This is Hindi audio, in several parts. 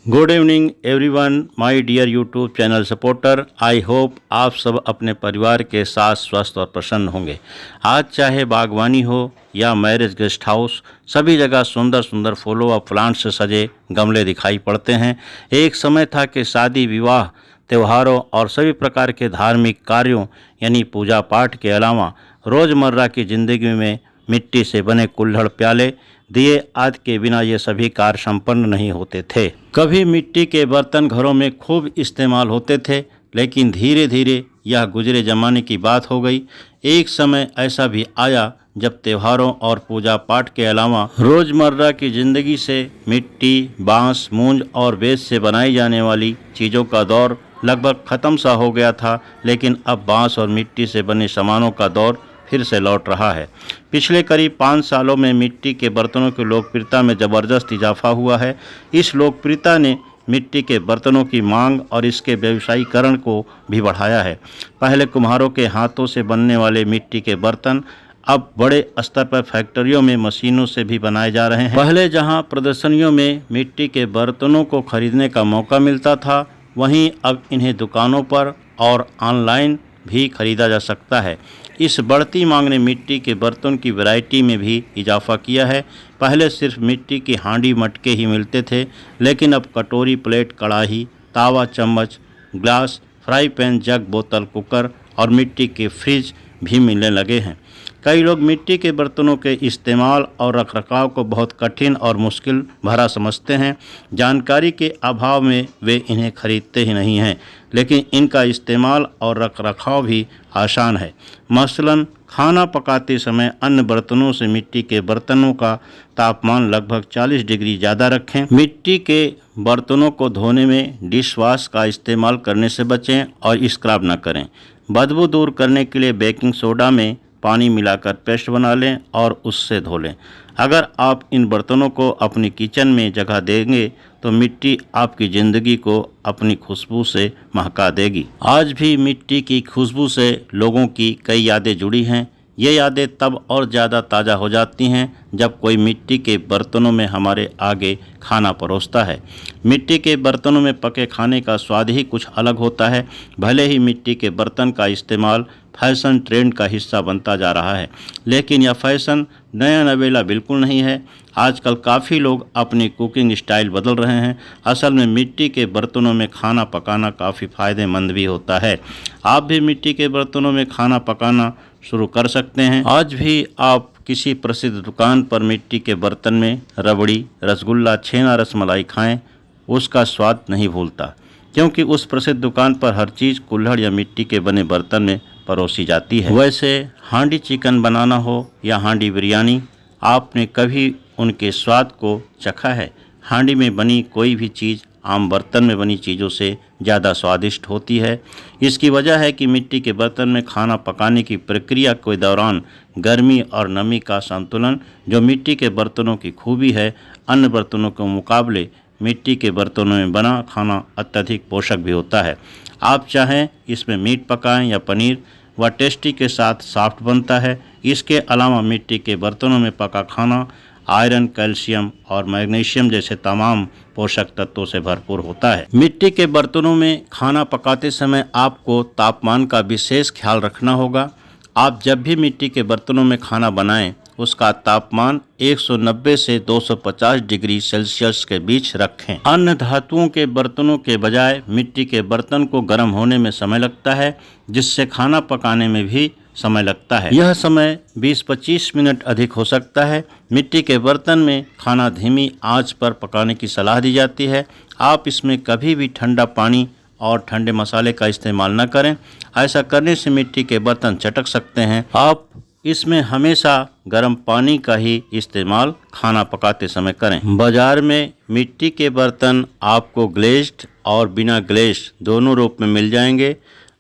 Good evening everyone, my dear YouTube channel supporter. I hope आप सब अपने परिवार के साथ स्वस्थ और प्रसन्न होंगे। आज चाहे बागवानी हो या मैरिज गेस्ट हाउस, सभी जगह सुंदर सुंदर फूलों और प्लांट से सजे गमले दिखाई पड़ते हैं। एक समय था कि शादी, विवाह, त्योहारों और सभी प्रकार के धार्मिक कार्यों यानी पूजा पाठ के अलावा रोज़मर्रा की ज़िंदगी में मिट्टी से बने कुल्हड़, प्याले, दिए आदि के बिना ये सभी कार्य संपन्न नहीं होते थे। कभी मिट्टी के बर्तन घरों में खूब इस्तेमाल होते थे, लेकिन धीरे धीरे यह गुजरे ज़माने की बात हो गई। एक समय ऐसा भी आया जब त्योहारों और पूजा पाठ के अलावा रोज़मर्रा की ज़िंदगी से मिट्टी, बांस, मूंज और बेंत से बनाई जाने वाली चीज़ों का दौर लगभग ख़त्म सा हो गया था। लेकिन अब बांस और मिट्टी से बने सामानों का दौर फिर से लौट रहा है। पिछले करीब 5 सालों में मिट्टी के बर्तनों की लोकप्रियता में ज़बरदस्त इजाफा हुआ है। इस लोकप्रियता ने मिट्टी के बर्तनों की मांग और इसके व्यवसायीकरण को भी बढ़ाया है। पहले कुम्हारों के हाथों से बनने वाले मिट्टी के बर्तन अब बड़े स्तर पर फैक्ट्रियों में मशीनों से भी बनाए जा रहे हैं। पहले जहां प्रदर्शनियों में मिट्टी के बर्तनों को खरीदने का मौका मिलता था, वहीं अब इन्हें दुकानों पर और ऑनलाइन भी खरीदा जा सकता है। इस बढ़ती मांग ने मिट्टी के बर्तन की वैरायटी में भी इजाफा किया है। पहले सिर्फ मिट्टी की हांडी, मटके ही मिलते थे, लेकिन अब कटोरी, प्लेट, कढ़ाई, तावा, चम्मच, ग्लास, फ्राई पैन, जग, बोतल, कुकर और मिट्टी के फ्रिज भी मिलने लगे हैं। कई लोग मिट्टी के बर्तनों के इस्तेमाल और रखरखाव को बहुत कठिन और मुश्किल भरा समझते हैं। जानकारी के अभाव में वे इन्हें खरीदते ही नहीं हैं, लेकिन इनका इस्तेमाल और रखरखाव भी आसान है। मसलन खाना पकाते समय अन्य बर्तनों से मिट्टी के बर्तनों का तापमान लगभग 40 डिग्री ज़्यादा रखें। मिट्टी के बर्तनों को धोने में डिश वॉश का इस्तेमाल करने से बचें और स्क्रब न करें। बदबू दूर करने के लिए बेकिंग सोडा में पानी मिलाकर पेस्ट बना लें और उससे धो लें। अगर आप इन बर्तनों को अपनी किचन में जगह देंगे तो मिट्टी आपकी ज़िंदगी को अपनी खुशबू से महका देगी। आज भी मिट्टी की खुशबू से लोगों की कई यादें जुड़ी हैं। ये यादें तब और ज़्यादा ताज़ा हो जाती हैं जब कोई मिट्टी के बर्तनों में हमारे आगे खाना परोसता है। मिट्टी के बर्तनों में पके खाने का स्वाद ही कुछ अलग होता है। भले ही मिट्टी के बर्तन का इस्तेमाल फैशन ट्रेंड का हिस्सा बनता जा रहा है, लेकिन यह फैशन नया नवेला बिल्कुल नहीं है। आजकल काफ़ी लोग अपनी कुकिंग स्टाइल बदल रहे हैं। असल में मिट्टी के बर्तनों में खाना पकाना काफ़ी फ़ायदेमंद भी होता है। आप भी मिट्टी के बर्तनों में खाना पकाना शुरू कर सकते हैं। आज भी आप किसी प्रसिद्ध दुकान पर मिट्टी के बर्तन में रबड़ी, रसगुल्ला, छेना, रसमलाई खाएं, उसका स्वाद नहीं भूलता, क्योंकि उस प्रसिद्ध दुकान पर हर चीज़ कुल्हड़ या मिट्टी के बने बर्तन में परोसी जाती है। वैसे हांडी चिकन बनाना हो या हांडी बिरयानी, आपने कभी उनके स्वाद को चखा है? हांडी में बनी कोई भी चीज़ आम बर्तन में बनी चीज़ों से ज़्यादा स्वादिष्ट होती है। इसकी वजह है कि मिट्टी के बर्तन में खाना पकाने की प्रक्रिया के दौरान गर्मी और नमी का संतुलन, जो मिट्टी के बर्तनों की खूबी है, अन्य बर्तनों के मुकाबले मिट्टी के बर्तनों में बना खाना अत्यधिक पोषक भी होता है। आप चाहें इसमें मीट पकाएं या पनीर, वह टेस्टी के साथ सॉफ्ट बनता है। इसके अलावा मिट्टी के बर्तनों में पका खाना आयरन, कैल्शियम और मैग्नीशियम जैसे तमाम पोषक तत्वों से भरपूर होता है। मिट्टी के बर्तनों में खाना पकाते समय आपको तापमान का विशेष ख्याल रखना होगा। आप जब भी मिट्टी के बर्तनों में खाना बनाएं, उसका तापमान 190 से 250 डिग्री सेल्सियस के बीच रखें। अन्य धातुओं के बर्तनों के बजाय मिट्टी के बर्तन को गर्म होने में समय लगता है, जिससे खाना पकाने में भी समय लगता है। यह समय 20-25 मिनट अधिक हो सकता है। मिट्टी के बर्तन में खाना धीमी आंच पर पकाने की सलाह दी जाती है। आप इसमें कभी भी ठंडा पानी और ठंडे मसाले का इस्तेमाल न करें। ऐसा करने से मिट्टी के बर्तन चटक सकते हैं। आप इसमें हमेशा गर्म पानी का ही इस्तेमाल खाना पकाते समय करें। बाजार में मिट्टी के बर्तन आपको ग्लेज्ड और बिना ग्लेज्ड दोनों रूप में मिल जाएंगे।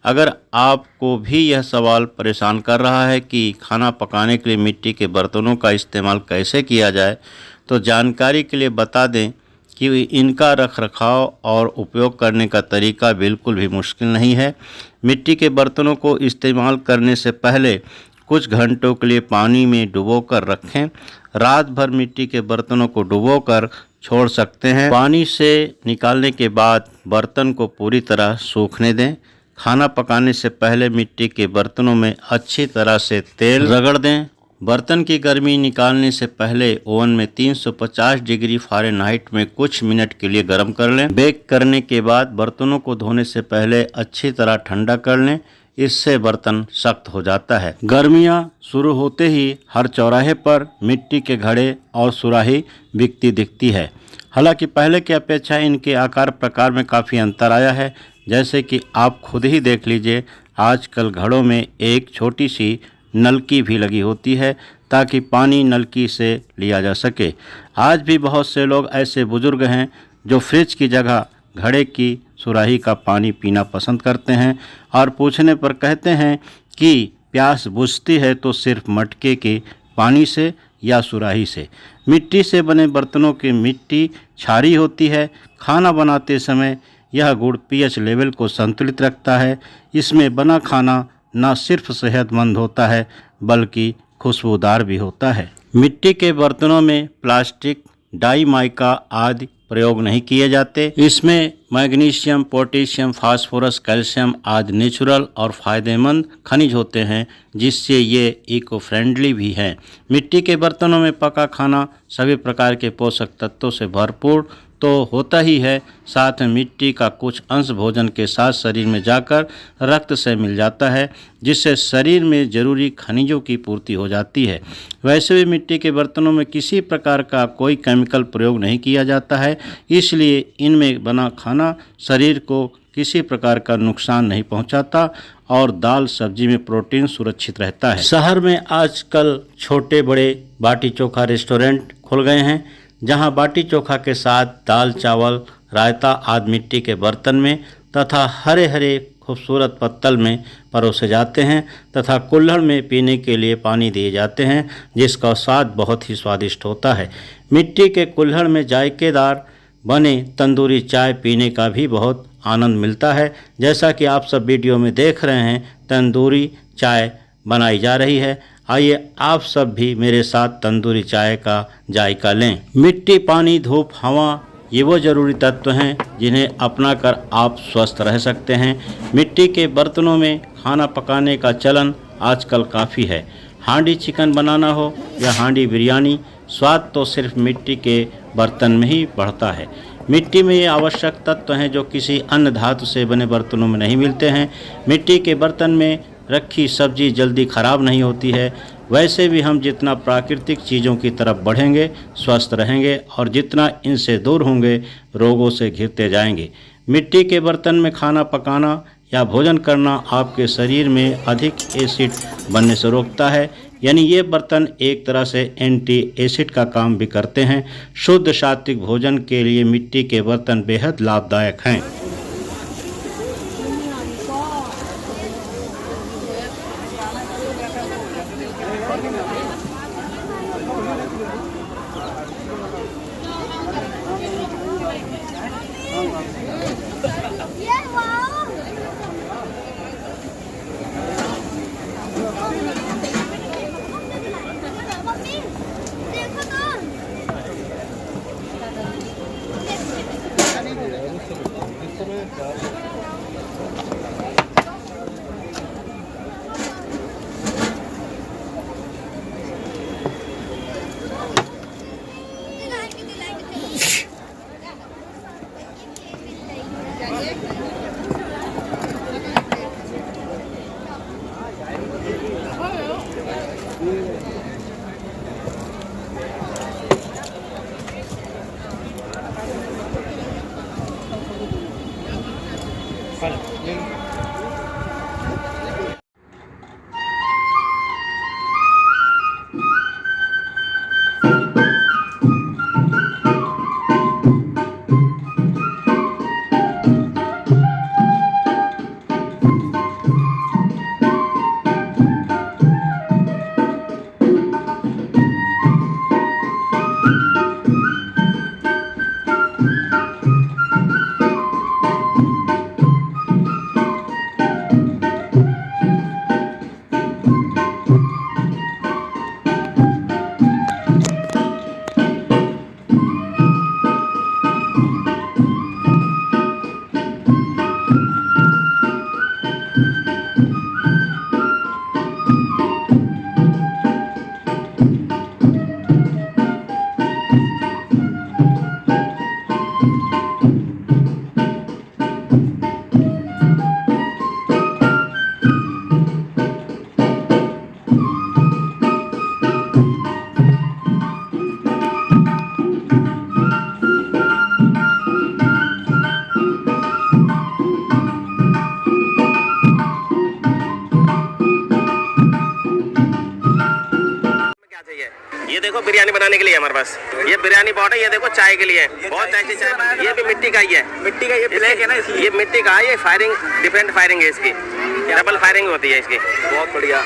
अगर आपको भी यह सवाल परेशान कर रहा है कि खाना पकाने के लिए मिट्टी के बर्तनों का इस्तेमाल कैसे किया जाए, तो जानकारी के लिए बता दें कि इनका रखरखाव और उपयोग करने का तरीका बिल्कुल भी मुश्किल नहीं है। मिट्टी के बर्तनों को इस्तेमाल करने से पहले कुछ घंटों के लिए पानी में डुबोकर रखें। रात भर मिट्टी के बर्तनों को डुबोकर छोड़ सकते हैं। पानी से निकालने के बाद बर्तन को पूरी तरह सूखने दें। खाना पकाने से पहले मिट्टी के बर्तनों में अच्छी तरह से तेल रगड़ दें। बर्तन की गर्मी निकालने से पहले ओवन में 350 डिग्री फ़ारेनहाइट में कुछ मिनट के लिए गर्म कर लें। बेक करने के बाद बर्तनों को धोने से पहले अच्छी तरह ठंडा कर लें, इससे बर्तन सख्त हो जाता है। गर्मियां शुरू होते ही हर चौराहे पर मिट्टी के घड़े और सुराही बिकती दिखती है। हालांकि पहले की अपेक्षा इनके आकार प्रकार में काफ़ी अंतर आया है। जैसे कि आप खुद ही देख लीजिए, आजकल घड़ों में एक छोटी सी नलकी भी लगी होती है ताकि पानी नलकी से लिया जा सके। आज भी बहुत से लोग ऐसे बुजुर्ग हैं जो फ्रिज की जगह घड़े की सुराही का पानी पीना पसंद करते हैं और पूछने पर कहते हैं कि प्यास बुझती है तो सिर्फ मटके के पानी से या सुराही से। मिट्टी से बने बर्तनों की मिट्टी क्षारीय होती है। खाना बनाते समय यह गुण पीएच लेवल को संतुलित रखता है। इसमें बना खाना न सिर्फ सेहतमंद होता है बल्कि खुशबूदार भी होता है। मिट्टी के बर्तनों में प्लास्टिक, डाई माइका आदि प्रयोग नहीं किए जाते। इसमें मैग्नीशियम, पोटेशियम, फास्फोरस, कैल्शियम आदि नेचुरल और फ़ायदेमंद खनिज होते हैं, जिससे ये इको फ्रेंडली भी हैं। मिट्टी के बर्तनों में पका खाना सभी प्रकार के पोषक तत्वों से भरपूर तो होता ही है, साथ में मिट्टी का कुछ अंश भोजन के साथ शरीर में जाकर रक्त से मिल जाता है, जिससे शरीर में जरूरी खनिजों की पूर्ति हो जाती है। वैसे भी मिट्टी के बर्तनों में किसी प्रकार का कोई केमिकल प्रयोग नहीं किया जाता है, इसलिए इनमें बना खाना शरीर को किसी प्रकार का नुकसान नहीं पहुंचाता और दाल सब्जी में प्रोटीन सुरक्षित रहता है। शहर में आजकल छोटे बड़े बाटी चोखा रेस्टोरेंट खुल गए हैं, जहां बाटी चोखा के साथ दाल चावल रायता आदि मिट्टी के बर्तन में तथा हरे हरे खूबसूरत पत्तल में परोसे जाते हैं तथा कुल्हड़ में पीने के लिए पानी दिए जाते हैं, जिसका स्वाद बहुत ही स्वादिष्ट होता है। मिट्टी के कुल्हड़ में जायकेदार बने तंदूरी चाय पीने का भी बहुत आनंद मिलता है। जैसा कि आप सब वीडियो में देख रहे हैं, तंदूरी चाय बनाई जा रही है। आइए आप सब भी मेरे साथ तंदूरी चाय का जायका लें। मिट्टी, पानी, धूप, हवा ये वो ज़रूरी तत्व हैं जिन्हें अपनाकर आप स्वस्थ रह सकते हैं। मिट्टी के बर्तनों में खाना पकाने का चलन आजकल काफ़ी है। हांडी चिकन बनाना हो या हांडी बिरयानी, स्वाद तो सिर्फ मिट्टी के बर्तन में ही बढ़ता है। मिट्टी में ये आवश्यक तत्व हैं जो किसी अन्य धातु से बने बर्तनों में नहीं मिलते हैं। मिट्टी के बर्तन में रखी सब्जी जल्दी खराब नहीं होती है। वैसे भी हम जितना प्राकृतिक चीज़ों की तरफ बढ़ेंगे, स्वस्थ रहेंगे और जितना इनसे दूर होंगे, रोगों से घिरते जाएंगे। मिट्टी के बर्तन में खाना पकाना या भोजन करना आपके शरीर में अधिक एसिड बनने से रोकता है, यानी ये बर्तन एक तरह से एंटी एसिड का काम भी करते हैं। शुद्ध सात्विक भोजन के लिए मिट्टी के बर्तन बेहद लाभदायक हैं। बिरयानी बनाने के लिए हमारे पास। ये बिरयानी पॉट है, ये देखो चाय के लिए, बहुत अच्छी चाय। ये भी मिट्टी का ही है, मिट्टी का। ये ब्लैक है ना, ये मिट्टी का है। ये फायरिंग डिफरेंट फायरिंग है इसकी, डबल फायरिंग होती है इसकी। बहुत बढ़िया।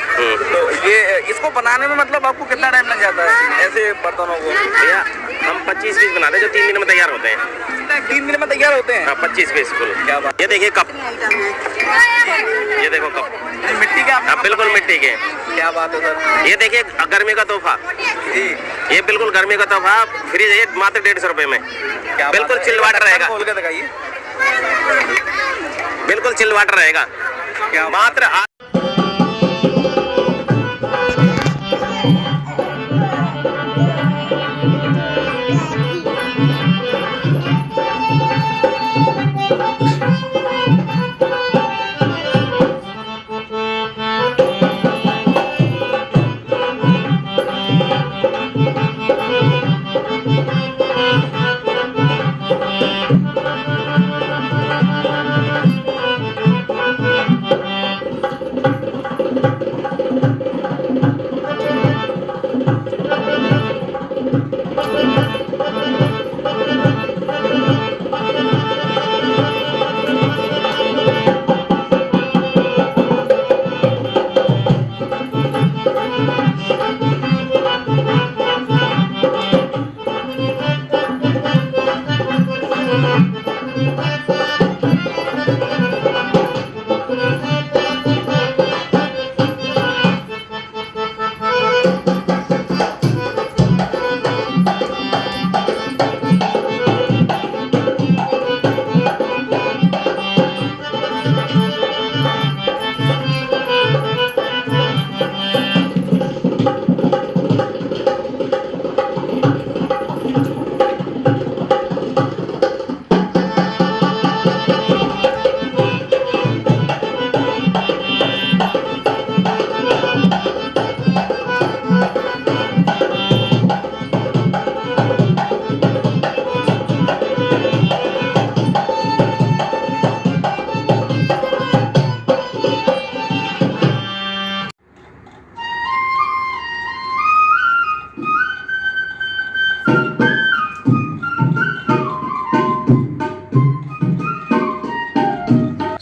तो ये इसको बनाने में मतलब आपको कितना टाइम लग जाता है ऐसे बर्तनों को? भैया हम 25 पीस बनाते हैं जो 3 दिन में तैयार होते हैं। 3 दिन में तैयार होते हैं? हाँ, 25 पीस फुल। क्या बात। ये देखिए कप, ये देखो कप मिट्टी के? हाँ बिल्कुल मिट्टी के। क्या बात है सर। ये देखिए गर्मी का तोहफा जी, ये बिल्कुल गर्मी का तोहफा। फ्रिज है मात्र 150 रुपए में। बिल्कुल चिल वाटर रहेगा, खोल के दिखाइए। बिल्कुल चिल वाटर रहेगा। क्या मात्र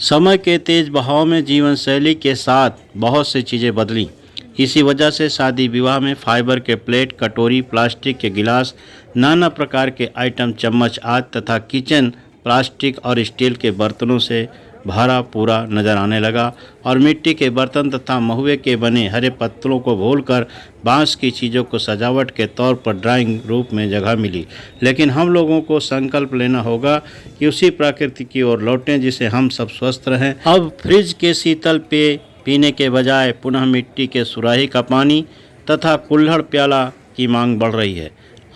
समय के तेज बहाव में जीवन शैली के साथ बहुत सी चीज़ें बदली। इसी वजह से शादी विवाह में फाइबर के प्लेट, कटोरी, प्लास्टिक के गिलास, नाना प्रकार के आइटम, चम्मच आदि तथा किचन प्लास्टिक और स्टील के बर्तनों से भरा पूरा नजर आने लगा और मिट्टी के बर्तन तथा महुए के बने हरे पत्तलों को भूलकर बांस की चीज़ों को सजावट के तौर पर ड्राइंग रूप में जगह मिली। लेकिन हम लोगों को संकल्प लेना होगा कि उसी प्रकृति की ओर लौटें जिसे हम सब स्वस्थ रहें। अब फ्रिज के शीतल पेय पीने के बजाय पुनः मिट्टी के सुराही का पानी तथा कुल्हड़ प्याला की मांग बढ़ रही है।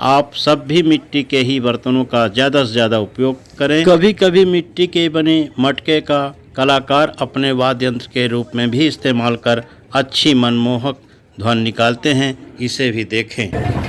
आप सब भी मिट्टी के ही बर्तनों का ज़्यादा से ज़्यादा उपयोग करें। कभी कभी मिट्टी के बने मटके का कलाकार अपने वाद्य यंत्र के रूप में भी इस्तेमाल कर अच्छी मनमोहक ध्वनि निकालते हैं, इसे भी देखें।